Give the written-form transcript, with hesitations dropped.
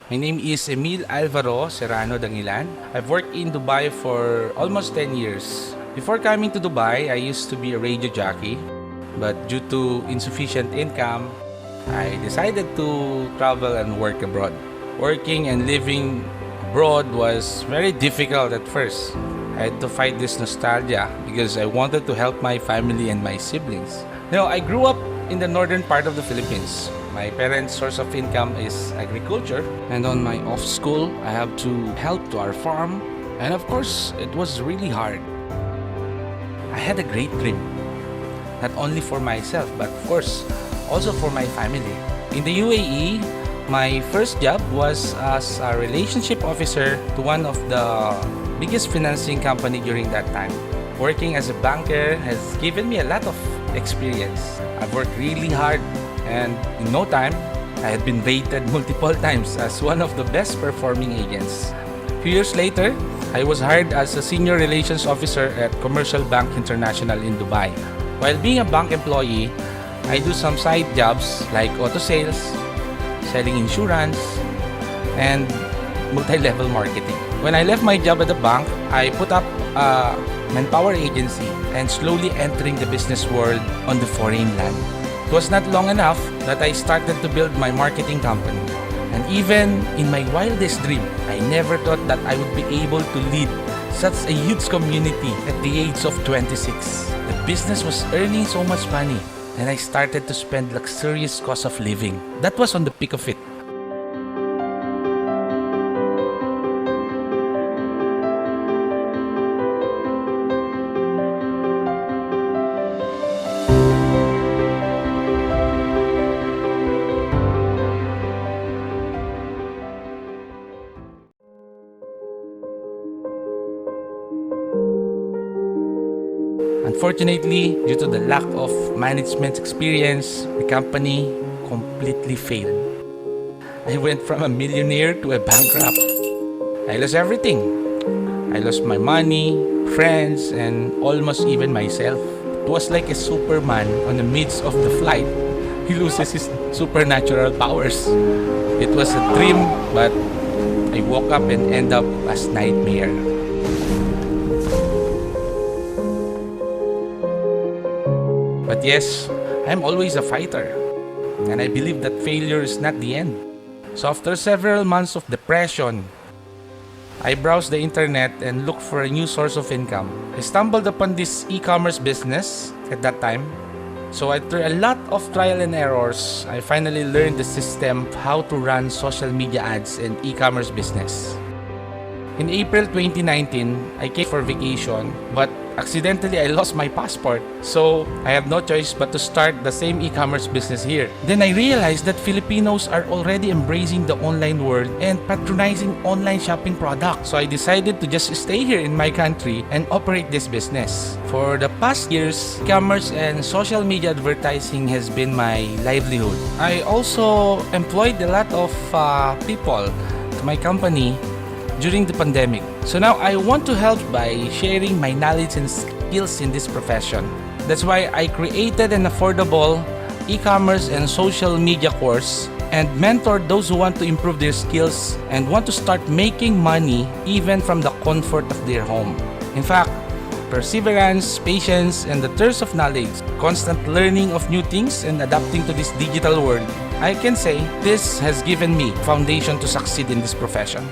My name is Emil Alvaro Serrano Dangilan. I've worked in Dubai for almost 10 years. Before coming to Dubai, I used to be a radio jockey. But due to insufficient income, I decided to travel and work abroad. Working and living abroad was very difficult at first. I had to fight this nostalgia because I wanted to help my family and my siblings. I grew up in the northern part of the Philippines. My parents' source of income is agriculture, and on my off school, I have to help to our farm. And of course, it was really hard. I had a great dream, not only for myself, but of course, also for my family. In the UAE, my first job was as a relationship officer to one of the biggest financing company during that time. Working as a banker has given me a lot of experience. I've worked really hard, and in no time, I had been rated multiple times as one of the best performing agents. A few years later, I was hired as a senior relations officer at Commercial Bank International in Dubai. While being a bank employee, I do some side jobs like auto sales, selling insurance, and multi-level marketing. When I left my job at the bank, I put up a manpower agency and slowly entering the business world on the foreign land. It was not long enough that I started to build my marketing company. And even in my wildest dream, I never thought that I would be able to lead such a huge community at the age of 26. The business was earning so much money, and I started to spend luxurious cost of living. That was on the peak of it. Unfortunately, due to the lack of management experience, the company completely failed. I went from a millionaire to a bankrupt. I lost everything. I lost my money, friends, and almost even myself. It was like a Superman on the midst of the flight. He loses his supernatural powers. It was a dream, but I woke up and end up as nightmare. But yes, I'm always a fighter, and I believe that failure is not the end. So after several months of depression, I browsed the internet and looked for a new source of income. I stumbled upon this e-commerce business at that time. So after a lot of trial and errors, I finally learned the system of how to run social media ads and e-commerce business. In April 2019, I came for vacation, but accidentally I lost my passport. So I have no choice but to start the same e-commerce business here. Then I realized that Filipinos are already embracing the online world and patronizing online shopping products. So I decided to just stay here in my country and operate this business. For the past years, e-commerce and social media advertising has been my livelihood. I also employed a lot of people to my company during the pandemic. So now I want to help by sharing my knowledge and skills in this profession. That's why I created an affordable e-commerce and social media course and mentor those who want to improve their skills and want to start making money even from the comfort of their home. In fact, perseverance, patience, and the thirst of knowledge, constant learning of new things and adapting to this digital world, I can say this has given me foundation to succeed in this profession.